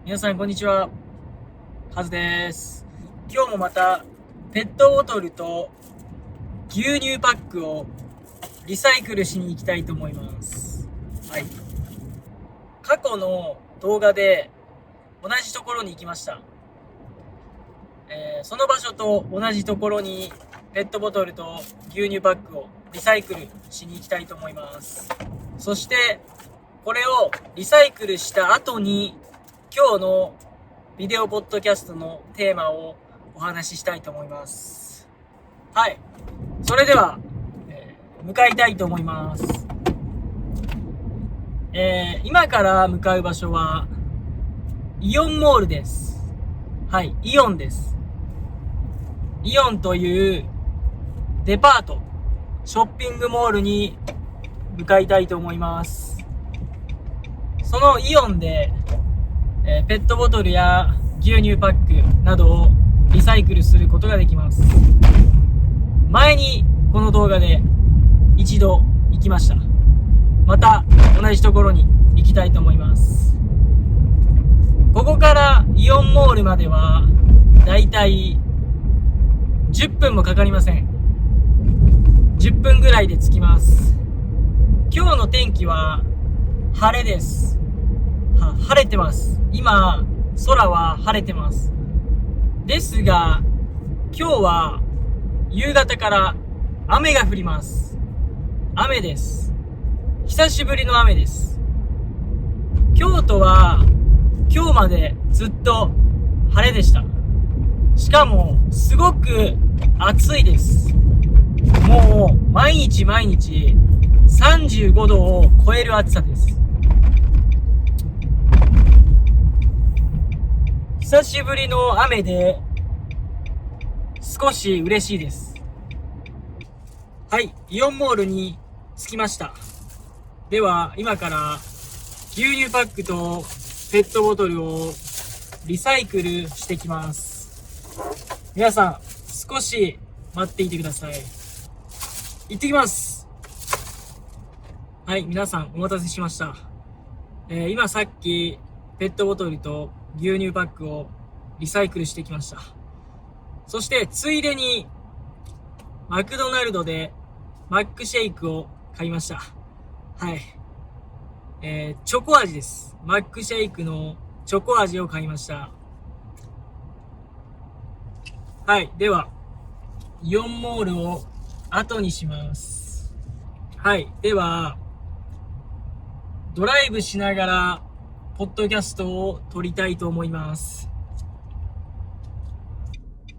皆さんこんにちは、カズです。今日もまたペットボトルと牛乳パックをリサイクルしに行きたいと思います。はい。過去の動画で同じところに行きました。その場所と同じところにペットボトルと牛乳パックをリサイクルしに行きたいと思います。そしてこれをリサイクルした後に今日のビデオポッドキャストのテーマをお話ししたいと思います。はい。それでは、向かいたいと思います。今から向かう場所はイオンモールです。はい、イオンです。イオンというデパート、ショッピングモールに向かいたいと思います。そのイオンでペットボトルや牛乳パックなどをリサイクルすることができます。前にこの動画で一度行きました。また同じところに行きたいと思います。ここからイオンモールまではだいたい10分もかかりません。10分ぐらいで着きます。今日の天気は晴れです。晴れてます。今、空は晴れてます。ですが、今日は夕方から雨が降ります。雨です。久しぶりの雨です。京都は今日までずっと晴れでした。しかも、すごく暑いです。もう、毎日35度を超える暑さです。久しぶりの雨で少し嬉しいです。はい、イオンモールに着きました。では今から牛乳パックとペットボトルをリサイクルしてきます。皆さん少し待っていてください。行ってきます。はい、皆さんお待たせしました。今さっきペットボトルと牛乳パックをリサイクルしてきました。そしてついでにマクドナルドでマックシェイクを買いました。はい。チョコ味です。マックシェイクのチョコ味を買いました。はい。では、イオンモールを後にします。はい。では、ドライブしながらポッドキャストを撮りたいと思います。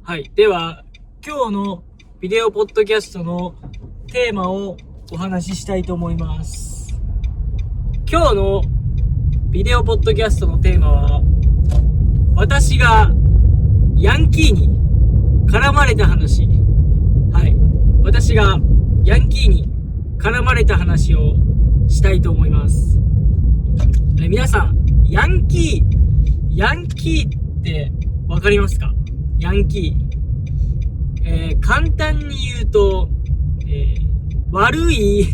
はい。では、今日のビデオポッドキャストのテーマをお話ししたいと思います。今日のビデオポッドキャストのテーマは、私がヤンキーに絡まれた話。はい。私がヤンキーに絡まれた話をしたいと思います。皆さん、ヤンキーってわかりますか？ヤンキー。簡単に言うと、悪い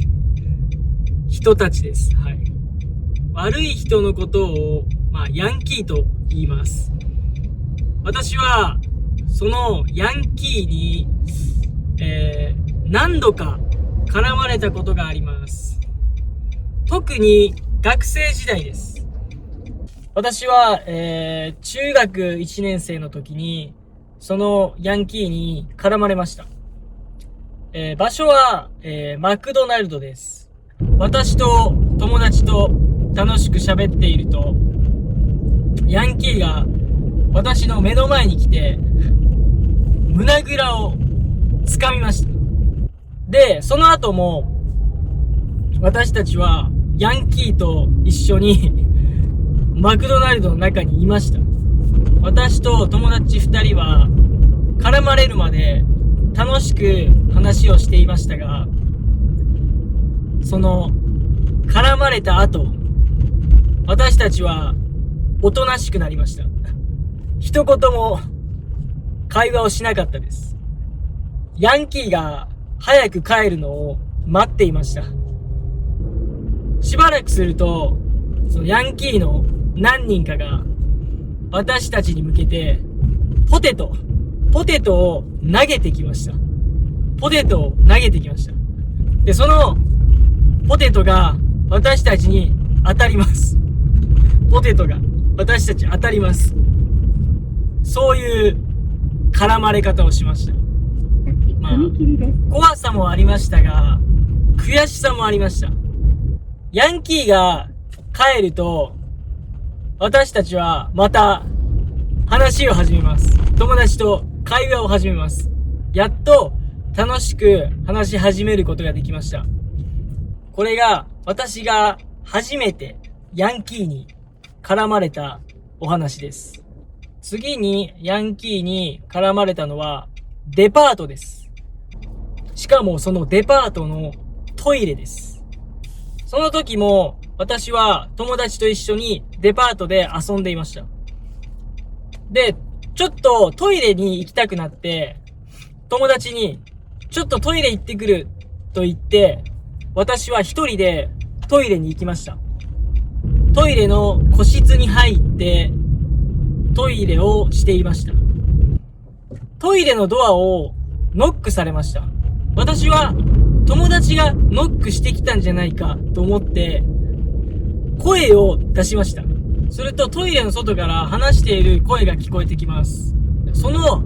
人たちです。はい。悪い人のことを、ヤンキーと言います。私は、そのヤンキーに、何度か絡まれたことがあります。特に学生時代です。私は、中学1年生の時に、そのヤンキーに絡まれました。場所は、マクドナルドです。私と友達と楽しく喋っていると、ヤンキーが私の目の前に来て、胸ぐらを掴みました。で、その後も、私たちはヤンキーと一緒にマクドナルドの中にいました。私と友達2人は絡まれるまで楽しく話をしていましたが、その絡まれた後、私たちはおとなしくなりました。一言も会話をしなかったです。ヤンキーが早く帰るのを待っていました。しばらくすると、そのヤンキーの何人かが私たちに向けて、ポテトを投げてきました。で、その、ポテトが私たちに当たります。そういう絡まれ方をしました。まあ、怖さもありましたが、悔しさもありました。ヤンキーが帰ると、私たちはまた話を始めます。友達と会話を始めます。やっと楽しく話し始めることができました。これが私が初めてヤンキーに絡まれたお話です。次にヤンキーに絡まれたのはデパートです。しかもそのデパートのトイレです。その時も私は友達と一緒にデパートで遊んでいました。で、ちょっとトイレに行きたくなって、友達にちょっとトイレ行ってくると言って、私は一人でトイレに行きました。トイレの個室に入ってトイレをしていました。トイレのドアをノックされました。私は友達がノックしてきたんじゃないかと思って声を出しました。するとトイレの外から話している声が聞こえてきます。その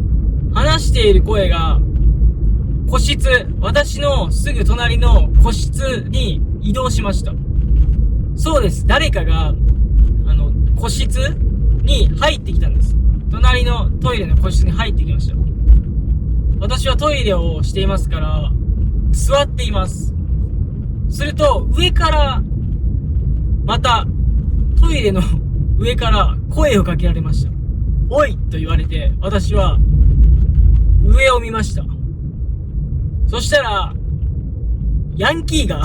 話している声が個室、私のすぐ隣の個室に移動しました。そうです。誰かが個室に入ってきたんです。隣のトイレの個室に入ってきました。私はトイレをしていますから座っています。すると上からまたトイレの上から声をかけられました。おいと言われて私は上を見ました。そしたらヤンキーが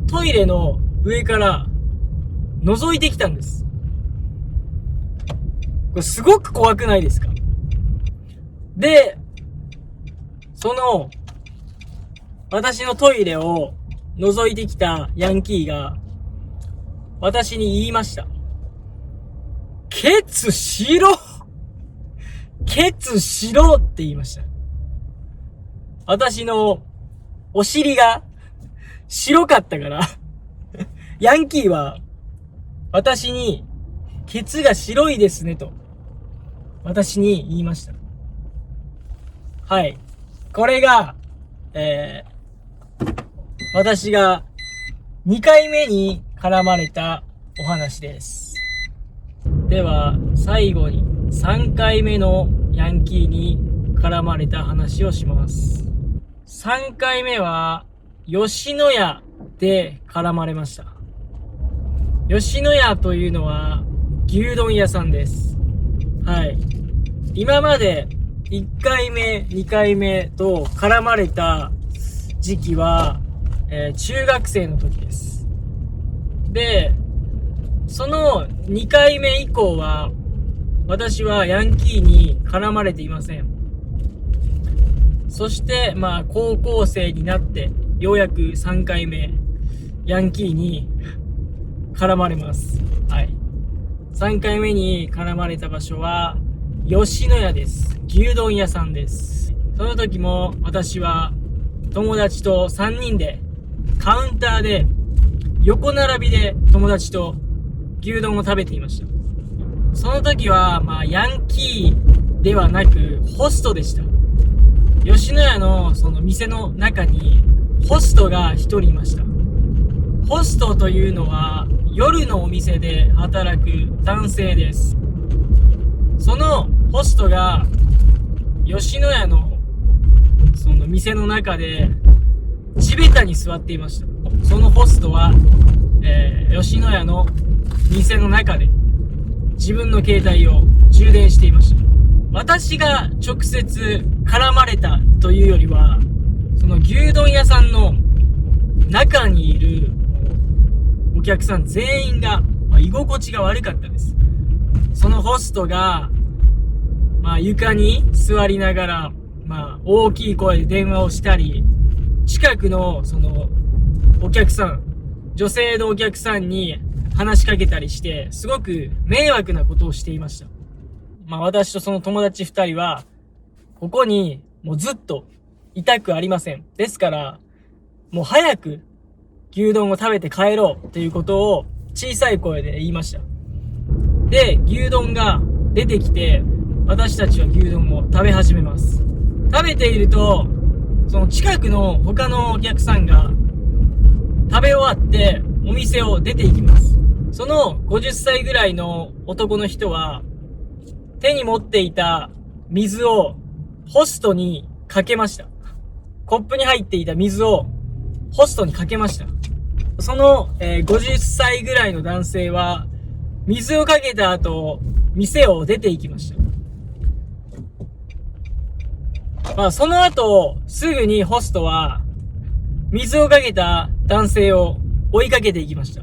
トイレの上から覗いてきたんです。これすごく怖くないですか？で、その私のトイレを覗いてきたヤンキーが私に言いました。ケツしろって言いました。私のお尻が白かったからヤンキーは私にケツが白いですねと私に言いました。はい。これが、私が2回目に絡まれたお話です。では、最後に3回目のヤンキーに絡まれた話をします。3回目は、吉野家で絡まれました。吉野家というのは、牛丼屋さんです。はい。今まで1回目、2回目と絡まれた時期は、中学生の時です。で、その2回目以降は、私はヤンキーに絡まれていません。そして、高校生になって、ようやく3回目、ヤンキーに絡まれます。はい。3回目に絡まれた場所は、吉野家です。牛丼屋さんです。その時も私は友達と3人でカウンターで横並びで友達と牛丼を食べていました。その時はヤンキーではなくホストでした。吉野家のその店の中にホストが1人いました。ホストというのは夜のお店で働く男性です。そのホストが吉野家のその店の中で地べたに座っていました。そのホストは、吉野家の店の中で自分の携帯を充電していました。私が直接絡まれたというよりは、その牛丼屋さんの中にいるお客さん全員が、居心地が悪かったです。そのホストが床に座りながら、大きい声で電話をしたり、近くのそのお客さん、女性のお客さんに話しかけたりして、すごく迷惑なことをしていました。私とその友達2人は、ここにもうずっといたくありません。ですから、もう早く牛丼を食べて帰ろうということを小さい声で言いました。で、牛丼が出てきて、私たちは牛丼を食べ始めます。食べていると、その近くの他のお客さんが食べ終わってお店を出ていきます。その50歳ぐらいの男の人は手に持っていた水をホストにかけました。コップに入っていた水をホストにかけました。その、50歳ぐらいの男性は水をかけた後、店を出て行きました。その後、すぐにホストは水をかけた男性を追いかけていきました。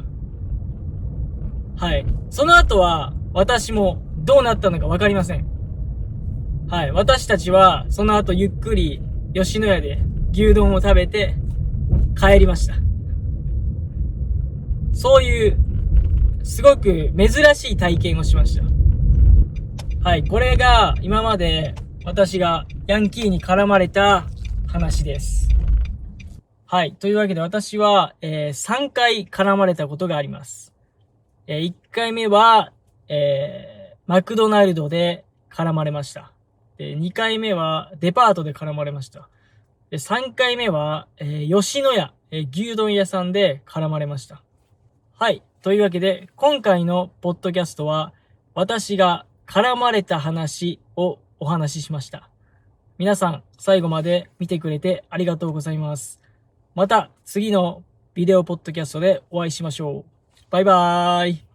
はい。その後は私もどうなったのかわかりません。はい。私たちはその後ゆっくり吉野家で牛丼を食べて帰りました。そういうすごく珍しい体験をしました。はい。これが今まで私がヤンキーに絡まれた話です。はい。というわけで私は、3回絡まれたことがあります。1回目は、マクドナルドで絡まれました。で、2回目はデパートで絡まれました。で、3回目は、吉野家、牛丼屋さんで絡まれました。はい。というわけで、今回のポッドキャストは、私が絡まれた話をお話ししました。皆さん、最後まで見てくれてありがとうございます。また次のビデオポッドキャストでお会いしましょう。バイバーイ。